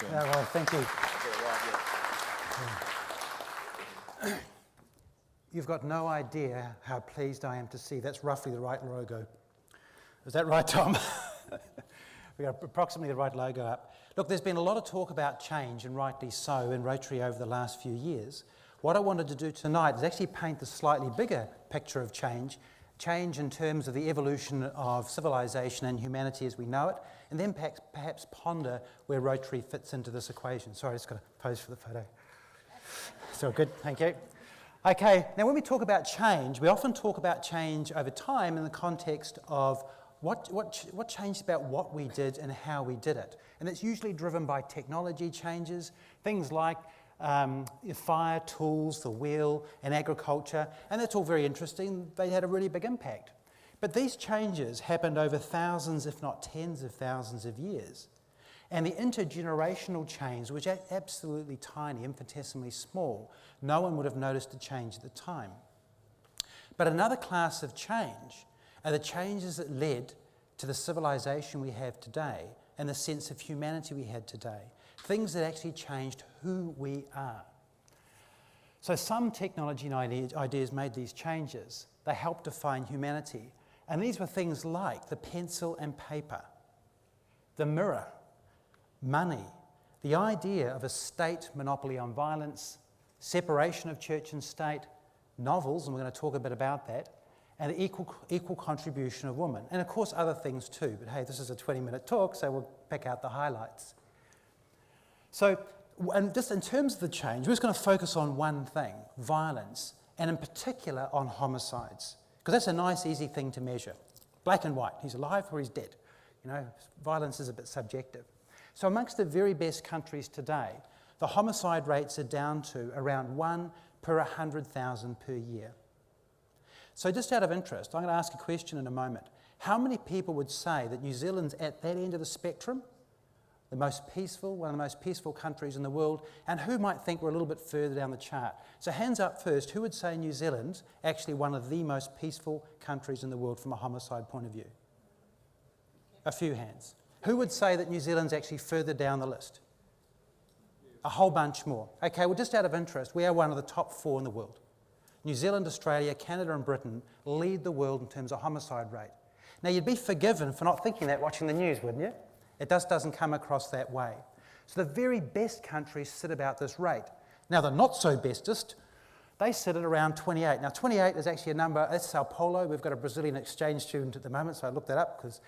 Yeah, well, thank you. You've got no idea how pleased I am to see that's roughly the right logo. Is that right, Tom? We got approximately the right logo up. Look, there's been a lot of talk about change, and rightly so, in Rotary over the last few years. What I wanted to do tonight is actually paint the slightly bigger picture of change in terms of the evolution of civilization and humanity as we know it, and then perhaps ponder where Rotary fits into this equation. Sorry, I just got to pose for the photo. So good, thank you. Okay, now when we talk about change, we often talk about change over time in the context of what changed about what we did and how we did it. And it's usually driven by technology changes, things like fire, tools, the wheel, and agriculture, and that's all very interesting. They had a really big impact. But these changes happened over thousands, if not tens of thousands of years. And the intergenerational change was absolutely tiny, infinitesimally small. No one would have noticed the change at the time. But another class of change are the changes that led to the civilization we have today and the sense of humanity we had today. Things that actually changed who we are. So some technology and ideas made these changes. They helped define humanity. And these were things like the pencil and paper, the mirror, money, the idea of a state monopoly on violence, separation of church and state, novels, and we're going to talk a bit about that, and the equal contribution of women. And of course other things too, but hey, this is a 20-minute talk, so we'll pick out the highlights. So, and just in terms of the change, we're just going to focus on one thing, violence, and in particular on homicides, because that's a nice, easy thing to measure. Black and white, he's alive or he's dead. You know, violence is a bit subjective. So amongst the very best countries today, the homicide rates are down to around 1 per 100,000 per year. So just out of interest, I'm going to ask a question in a moment. How many people would say that New Zealand's at that end of the spectrum? The most peaceful, one of the most peaceful countries in the world, and who might think we're a little bit further down the chart? So hands up first, who would say New Zealand's actually one of the most peaceful countries in the world from a homicide point of view? A few hands. Who would say that New Zealand's actually further down the list? A whole bunch more. Okay, well, just out of interest, we are one of the top 4 in the world. New Zealand, Australia, Canada and Britain lead the world in terms of homicide rate. Now, you'd be forgiven for not thinking that watching the news, wouldn't you? It just doesn't come across that way. So the very best countries sit about this rate. Now, the not so bestest, they sit at around 28. Now, 28 is actually a number, that's Sao Paulo. We've got a Brazilian exchange student at the moment, so I looked that up because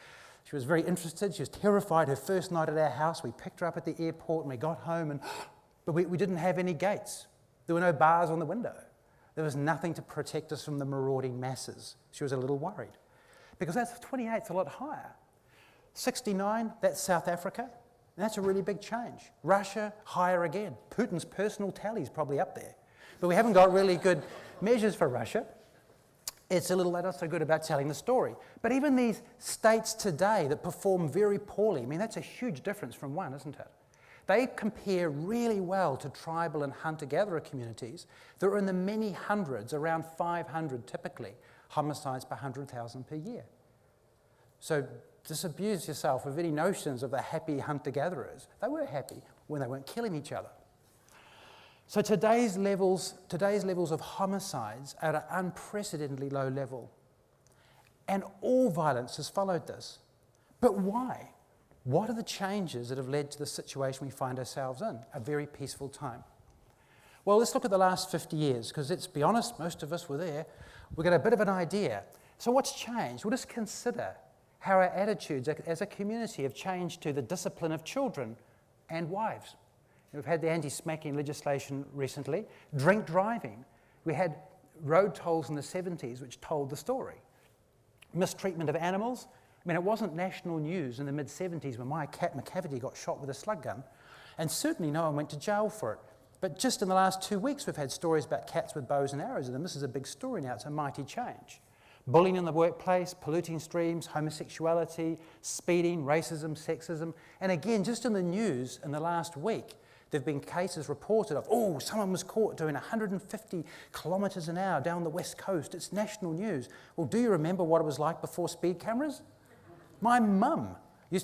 she was very interested. She was terrified her first night at our house. We picked her up at the airport and we got home, but we didn't have any gates. There were no bars on the window. There was nothing to protect us from the marauding masses. She was a little worried because that's 28's a lot higher. 69, that's South Africa, and that's a really big change. Russia, higher again. Putin's personal tally's probably up there. But we haven't got really good measures for Russia. It's a little not so good about telling the story. But even these states today that perform very poorly, I mean, that's a huge difference from one, isn't it? They compare really well to tribal and hunter-gatherer communities that are in the many hundreds, around 500 typically, homicides per 100,000 per year. So disabuse yourself of any notions of the happy hunter-gatherers. They were happy when they weren't killing each other. So today's levels of homicides are at an unprecedentedly low level. And all violence has followed this. But why? What are the changes that have led to the situation we find ourselves in? A very peaceful time. Well, let's look at the last 50 years, because let's be honest, most of us were there. We've got a bit of an idea. So what's changed? We'll just consider how our attitudes as a community have changed to the discipline of children and wives. We've had the anti-smacking legislation recently. Drink driving. We had road tolls in the 70s which told the story. Mistreatment of animals. I mean, it wasn't national news in the mid-70s when my cat McCavity got shot with a slug gun, and certainly no one went to jail for it. But just in the last 2 weeks we've had stories about cats with bows and arrows in them. This is a big story now. It's a mighty change. Bullying in the workplace, polluting streams, homosexuality, speeding, racism, sexism. And again, just in the news in the last week, there have been cases reported of, oh, someone was caught doing 150 kilometres an hour down the west coast. It's national news. Well, do you remember what it was like before speed cameras? My mum She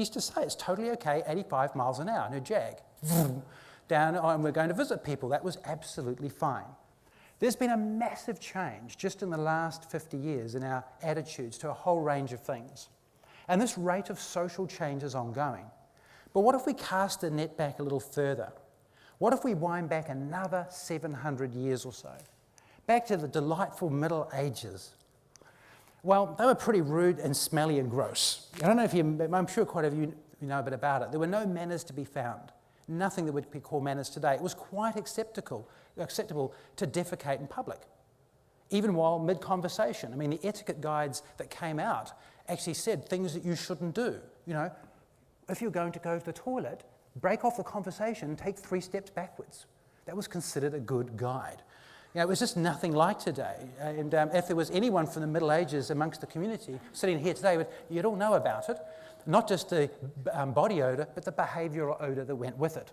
used to say it's totally okay, 85 miles an hour in her Jag. Down, and we're going to visit people. That was absolutely fine. There's been a massive change just in the last 50 years in our attitudes to a whole range of things. And this rate of social change is ongoing. But what if we cast the net back a little further? What if we wind back another 700 years or so? Back to the delightful Middle Ages. Well, they were pretty rude and smelly and gross. I don't know if I'm sure quite a few of you know a bit about it. There were no manners to be found. Nothing that would be called manners today. It was quite acceptable to defecate in public, even while mid-conversation. I mean, the etiquette guides that came out actually said things that you shouldn't do. You know, if you're going to go to the toilet, break off the conversation and take 3 steps backwards. That was considered a good guide. You know, it was just nothing like today. And if there was anyone from the Middle Ages amongst the community sitting here today, you'd all know about it. Not just the body odour, but the behavioural odour that went with it.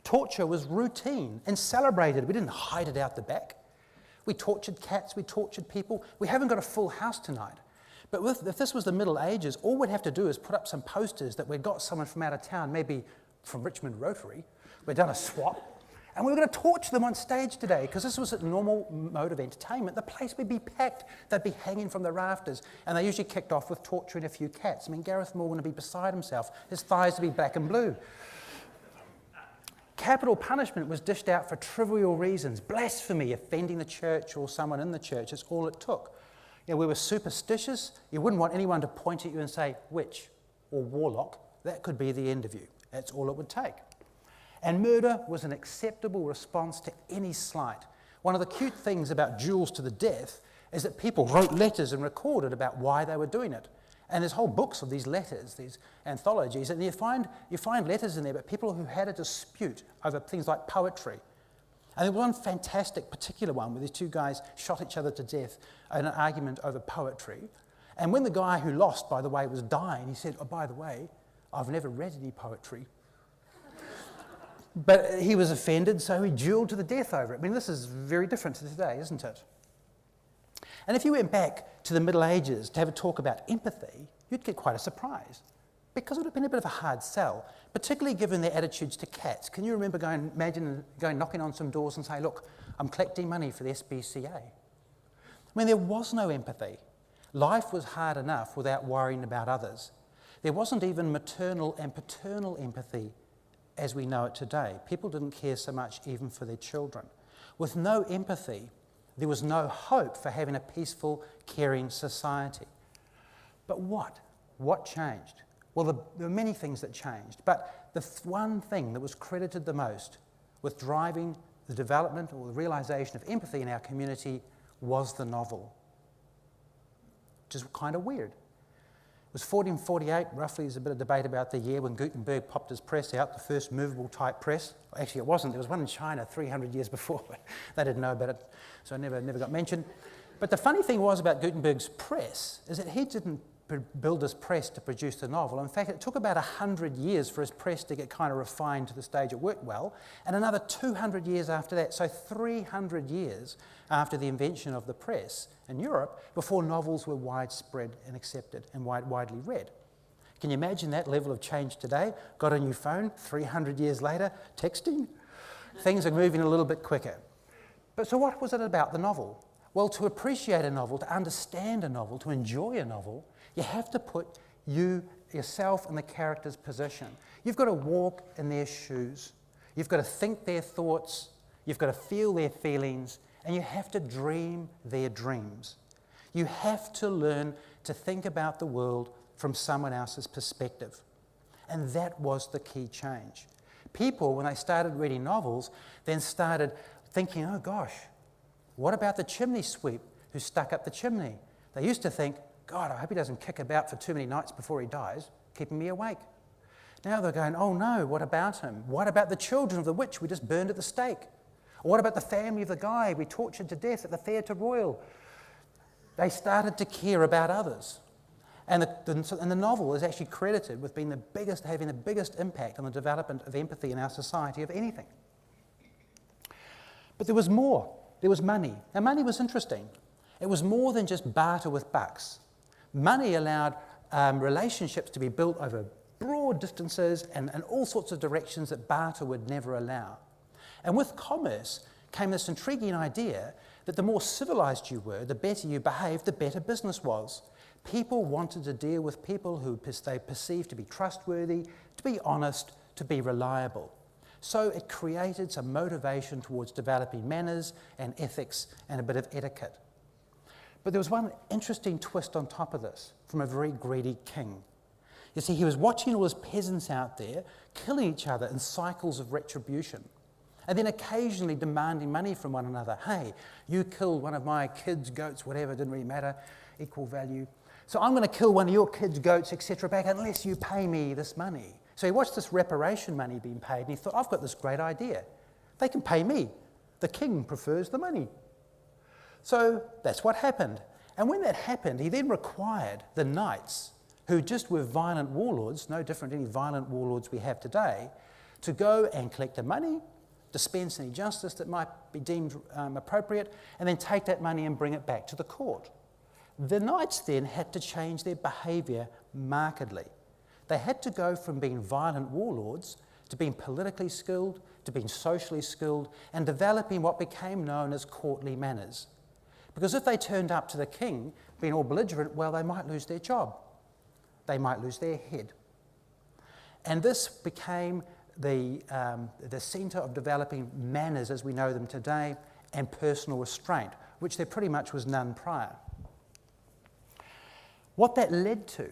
Torture was routine and celebrated. We didn't hide it out the back. We tortured cats, we tortured people. We haven't got a full house tonight. But if this was the Middle Ages, all we'd have to do is put up some posters that we'd got someone from out of town, maybe from Richmond Rotary. We'd done a swap. And we were going to torture them on stage today because this was a normal mode of entertainment. The place would be packed. They'd be hanging from the rafters. And they usually kicked off with torturing a few cats. I mean, Gareth Moore would be beside himself. His thighs would be black and blue. Capital punishment was dished out for trivial reasons. Blasphemy, offending the church or someone in the church is all it took. You know, we were superstitious. You wouldn't want anyone to point at you and say, witch or warlock. That could be the end of you. That's all it would take. And murder was an acceptable response to any slight. One of the cute things about duels to the death is that people wrote letters and recorded about why they were doing it. And there's whole books of these letters, these anthologies, and you find letters in there about people who had a dispute over things like poetry. And there was one fantastic particular one where these 2 guys shot each other to death in an argument over poetry. And when the guy who lost, by the way, was dying, he said, oh, by the way, I've never read any poetry. But he was offended, so he duelled to the death over it. I mean, this is very different to today, isn't it? And if you went back to the Middle Ages to have a talk about empathy, you'd get quite a surprise, because it would have been a bit of a hard sell, particularly given their attitudes to cats. Can you remember imagine going knocking on some doors and say, look, I'm collecting money for the SPCA? I mean, there was no empathy. Life was hard enough without worrying about others. There wasn't even maternal and paternal empathy as we know it today. People didn't care so much even for their children. With no empathy, there was no hope for having a peaceful, caring society. But what? What changed? Well, there were many things that changed, but the one thing that was credited the most with driving the development or the realisation of empathy in our community was the novel, which is kind of weird. It was 1448, roughly. There's a bit of debate about the year when Gutenberg popped his press out, the first movable type press. Actually, it wasn't. There was one in China 300 years before, but they didn't know about it, so it never got mentioned. But the funny thing was about Gutenberg's press is that he didn't build his press to produce the novel. In fact, it took about 100 years for his press to get kind of refined to the stage it worked well, and another 200 years after that, so 300 years after the invention of the press in Europe, before novels were widespread and accepted and widely read. Can you imagine that level of change today? Got a new phone, 300 years later, texting? Things are moving a little bit quicker. But so what was it about the novel? Well, to appreciate a novel, to understand a novel, to enjoy a novel, you have to put yourself in the character's position. You've got to walk in their shoes. You've got to think their thoughts. You've got to feel their feelings. And you have to dream their dreams. You have to learn to think about the world from someone else's perspective. And that was the key change. People, when they started reading novels, then started thinking, oh gosh, what about the chimney sweep who stuck up the chimney? They used to think, God, I hope he doesn't kick about for too many nights before he dies, keeping me awake. Now they're going, oh no, what about him? What about the children of the witch we just burned at the stake? Or what about the family of the guy we tortured to death at the Theatre Royal? They started to care about others. And the novel is actually credited with being having the biggest impact on the development of empathy in our society of anything. But there was more. There was money. Now, money was interesting. It was more than just barter with bucks. Money allowed relationships to be built over broad distances and all sorts of directions that barter would never allow. And with commerce came this intriguing idea that the more civilized you were, the better you behaved, the better business was. People wanted to deal with people who they perceived to be trustworthy, to be honest, to be reliable. So it created some motivation towards developing manners and ethics and a bit of etiquette. But there was one interesting twist on top of this from a very greedy king. You see, he was watching all his peasants out there killing each other in cycles of retribution, and then occasionally demanding money from one another. Hey, you killed one of my kids' goats, whatever, didn't really matter, equal value. So I'm going to kill one of your kids' goats, etc., back unless you pay me this money. So he watched this reparation money being paid, and he thought, I've got this great idea. They can pay me. The king prefers the money. So that's what happened. And when that happened, he then required the knights, who just were violent warlords, no different to any violent warlords we have today, to go and collect the money, dispense any justice that might be deemed appropriate, and then take that money and bring it back to the court. The knights then had to change their behaviour markedly. They had to go from being violent warlords to being politically skilled, to being socially skilled, and developing what became known as courtly manners. Because if they turned up to the king being all belligerent, well, they might lose their job. They might lose their head. And this became the centre of developing manners as we know them today, and personal restraint, which there pretty much was none prior. What that led to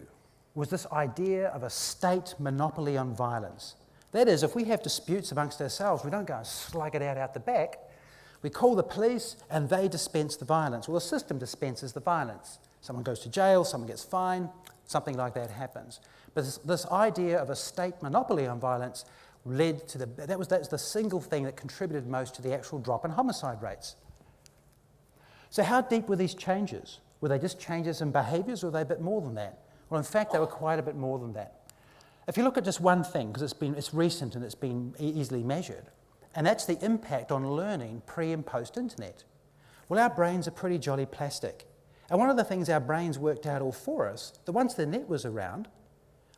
was this idea of a state monopoly on violence. That is, if we have disputes amongst ourselves, we don't go and slug it out the back. We call the police and they dispense the violence. Well, the system dispenses the violence. Someone goes to jail, someone gets fined, something like that happens. But this idea of a state monopoly on violence led to that was the single thing that contributed most to the actual drop in homicide rates. So how deep were these changes? Were they just changes in behaviours, or were they a bit more than that? Well, in fact, they were quite a bit more than that. If you look at just one thing, because it's recent and it's been easily measured, and that's the impact on learning pre and post-internet. Well, our brains are pretty jolly plastic. And one of the things our brains worked out all for us, that once the net was around,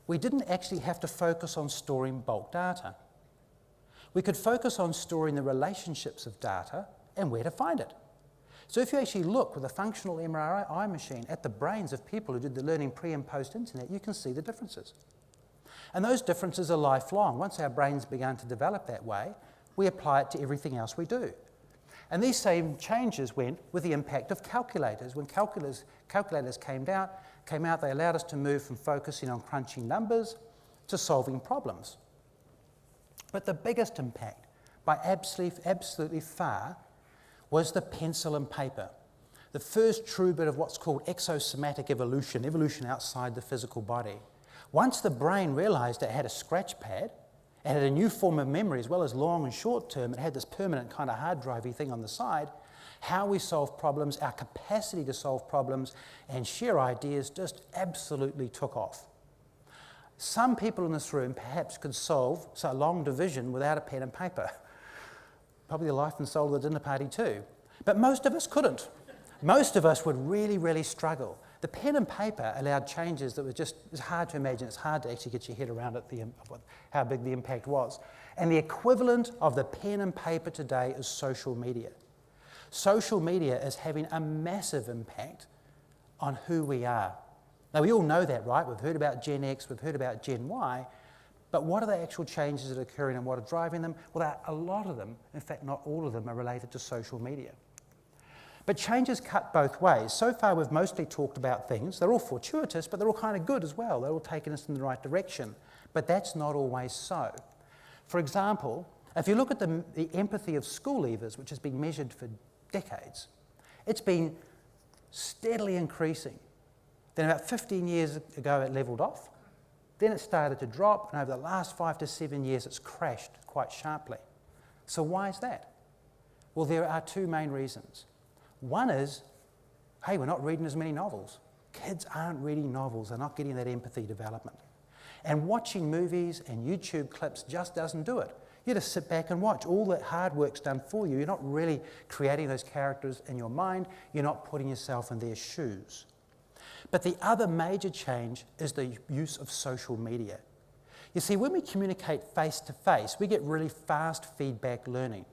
we didn't actually have to focus on storing bulk data. We could focus on storing the relationships of data and where to find it. So if you actually look with a functional MRI machine at the brains of people who did the learning pre and post-internet, you can see the differences. And those differences are lifelong. Once our brains began to develop that way, we apply it to everything else we do. And these same changes went with the impact of calculators. When calculators came out, they allowed us to move from focusing on crunching numbers to solving problems. But the biggest impact, by absolutely far, was the pencil and paper. The first true bit of what's called exosomatic evolution outside the physical body. Once the brain realised it had a scratch pad, it had a new form of memory as well as long and short term, it had this permanent kind of hard drivey thing on the side, how we solve problems, our capacity to solve problems and share ideas just absolutely took off. Some people in this room perhaps could solve a long division without a pen and paper. Probably the life and soul of the dinner party too. But most of us couldn't. Most of us would really, really struggle. The pen and paper allowed changes that were just, it's hard to imagine, it's hard to actually get your head around it, how big the impact was. And the equivalent of the pen and paper today is social media. Social media is having a massive impact on who we are. Now we all know that, right? We've heard about Gen X, we've heard about Gen Y, but what are the actual changes that are occurring and what are driving them? Well, a lot of them, in fact not all of them, are related to social media. But changes cut both ways. So far we've mostly talked about things, they're all fortuitous, but they're all kind of good as well. They're all taking us in the right direction. But that's not always so. For example, if you look at the empathy of school leavers, which has been measured for decades, it's been steadily increasing. Then about 15 years ago it levelled off. Then it started to drop, and over the last 5 to 7 years it's crashed quite sharply. So why is that? Well, there are two main reasons. One is, hey, we're not reading as many novels. Kids aren't reading novels, they're not getting that empathy development. And watching movies and YouTube clips just doesn't do it. You just sit back and watch. All that hard work's done for you. You're not really creating those characters in your mind. You're not putting yourself in their shoes. But the other major change is the use of social media. You see, when we communicate face to face, we get really fast feedback learning.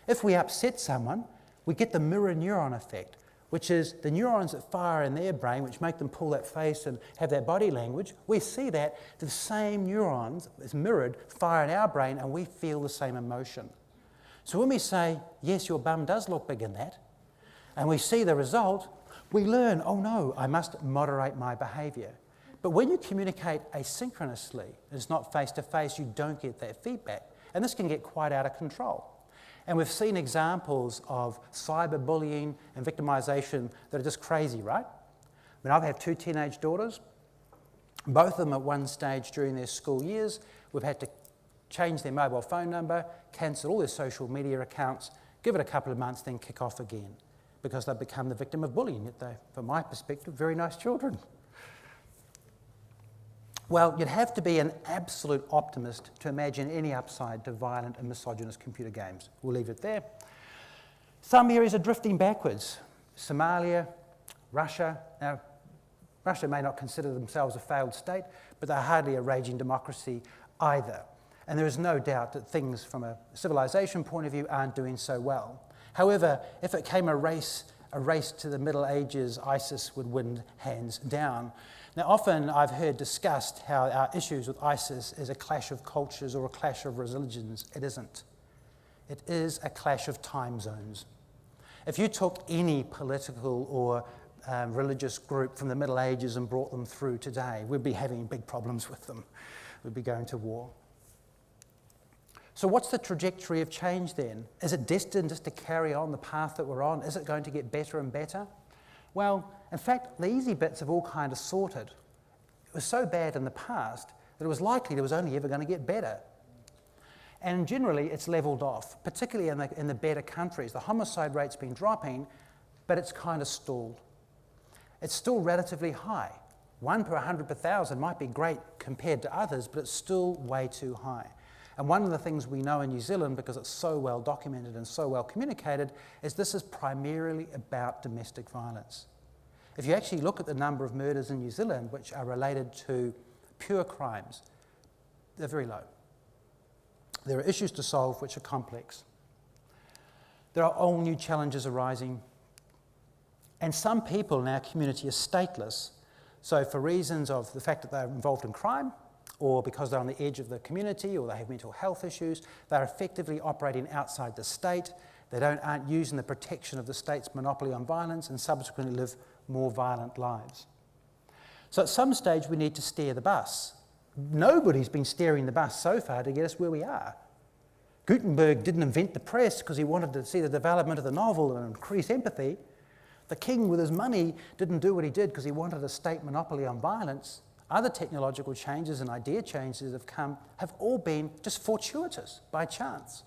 If we upset someone, we get the mirror neuron effect, which is the neurons that fire in their brain, which make them pull that face and have that body language. We see that the same neurons is mirrored fire in our brain, and we feel the same emotion. So when we say, yes, your bum does look big in that, and we see the result, we learn, oh no, I must moderate my behaviour. But when you communicate asynchronously, it's not face-to-face, you don't get that feedback. And this can get quite out of control. And we've seen examples of cyberbullying and victimisation that are just crazy, right? I mean, I have 2 teenage daughters. Both of them at one stage during their school years, we've had to change their mobile phone number, cancel all their social media accounts, give it a couple of months, then kick off again, because they've become the victim of bullying, yet they're, from my perspective, very nice children. Well, you'd have to be an absolute optimist to imagine any upside to violent and misogynist computer games. We'll leave it there. Some areas are drifting backwards. Somalia, Russia. Now, Russia may not consider themselves a failed state, but they're hardly a raging democracy either. And there is no doubt that things from a civilization point of view aren't doing so well. However, if it came a race to the Middle Ages, ISIS would win hands down. Now, often I've heard discussed how our issues with ISIS is a clash of cultures or a clash of religions. It isn't. It is a clash of time zones. If you took any political or religious group from the Middle Ages and brought them through today, we'd be having big problems with them. We'd be going to war. So what's the trajectory of change then? Is it destined just to carry on the path that we're on? Is it going to get better and better? Well, in fact, the easy bits have all kind of sorted. It was so bad in the past that it was likely it was only ever going to get better. And generally, it's levelled off, particularly in the better countries. The homicide rate's been dropping, but it's kind of stalled. It's still relatively high. 1 per 100 per 1,000 might be great compared to others, but it's still way too high. And one of the things we know in New Zealand, because it's so well documented and so well communicated, is this is primarily about domestic violence. If you actually look at the number of murders in New Zealand which are related to pure crimes, they're very low. There are issues to solve which are complex. There are all new challenges arising. And some people in our community are stateless. So for reasons of the fact that they're involved in crime, or because they're on the edge of the community, or they have mental health issues, they're effectively operating outside the state. They aren't using the protection of the state's monopoly on violence and subsequently live more violent lives. So at some stage we need to steer the bus. Nobody's been steering the bus so far to get us where we are. Gutenberg didn't invent the press because he wanted to see the development of the novel and increase empathy. The king with his money didn't do what he did because he wanted a state monopoly on violence. Other technological changes and idea changes have all been just fortuitous, by chance.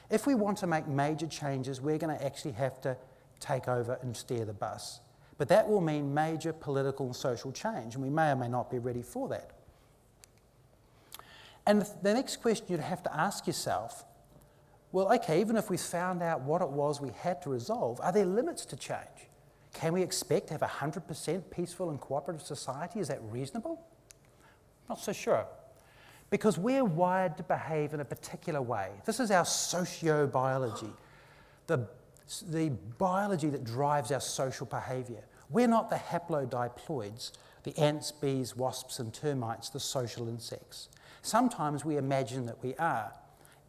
If we want to make major changes, we're going to actually have to take over and steer the bus. But that will mean major political and social change, and we may or may not be ready for that. And the next question you'd have to ask yourself, well, okay, even if we found out what it was we had to resolve, are there limits to change? Can we expect to have a 100% peaceful and cooperative society? Is that reasonable? Not so sure. Because we're wired to behave in a particular way. This is our sociobiology, the biology that drives our social behaviour. We're not the haplodiploids, the ants, bees, wasps and termites, the social insects. Sometimes we imagine that we are.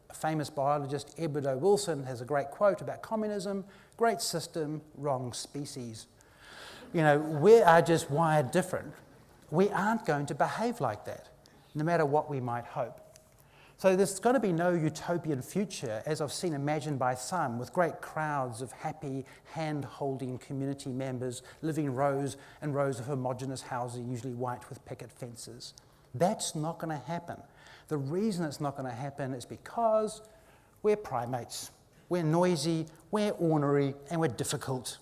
A famous biologist, Edward O. Wilson, has a great quote about communism: great system, wrong species. You know, we are just wired different. We aren't going to behave like that, no matter what we might hope. So there's going to be no utopian future, as I've seen imagined by some, with great crowds of happy, hand-holding community members living rows and rows of homogeneous housing, usually white with picket fences. That's not going to happen. The reason it's not going to happen is because we're primates. We're noisy, we're ornery, and we're difficult.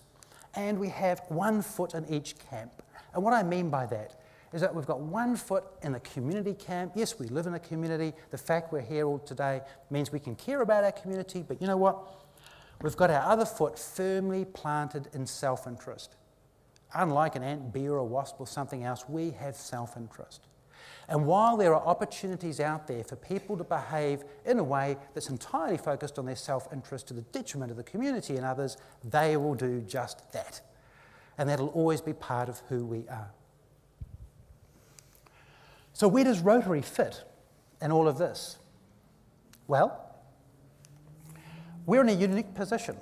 And we have 1 foot in each camp. And what I mean by that is that we've got 1 foot in the community camp. Yes, we live in a community. The fact we're here all today means we can care about our community, but you know what? We've got our other foot firmly planted in self-interest. unlike an ant, bee or a wasp or something else, we have self-interest. And while there are opportunities out there for people to behave in a way that's entirely focused on their self-interest to the detriment of the community and others, they will do just that. And that'll always be part of who we are. So where does Rotary fit in all of this? Well, we're in a unique position.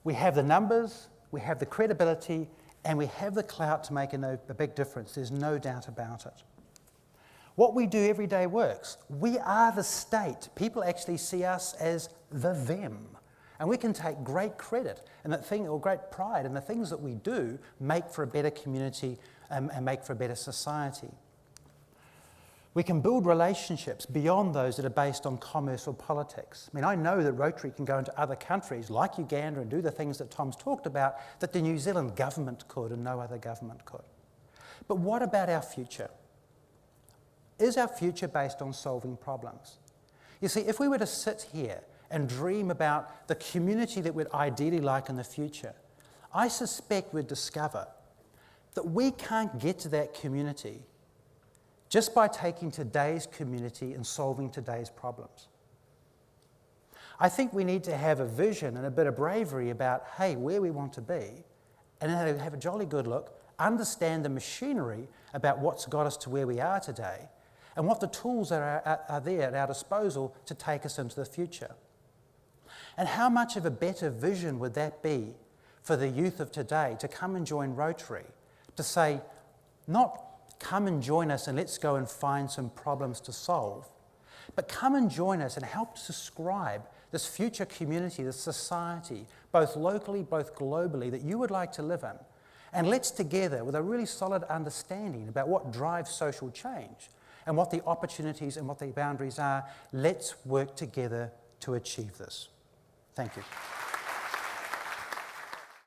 We have the numbers, we have the credibility, and we have the clout to make a big difference. There's no doubt about it. What we do every day works. We are the state. People actually see us as the them. And we can take great credit and or great pride in the things that we do make for a better community and make for a better society. We can build relationships beyond those that are based on commerce or politics. I mean, I know that Rotary can go into other countries like Uganda and do the things that Tom's talked about that the New Zealand government could and no other government could. But what about our future? Is our future based on solving problems? You see, if we were to sit here and dream about the community that we'd ideally like in the future, I suspect we'd discover that we can't get to that community just by taking today's community and solving today's problems. I think we need to have a vision and a bit of bravery about, hey, where we want to be, and then have a jolly good look, understand the machinery about what's got us to where we are today, and what the tools are there at our disposal to take us into the future. And how much of a better vision would that be for the youth of today to come and join Rotary, to say, not come and join us and let's go and find some problems to solve, but come and join us and help describe this future community, this society, both locally, both globally, that you would like to live in. And let's together, with a really solid understanding about what drives social change and what the opportunities and what the boundaries are, let's work together to achieve this. Thank you.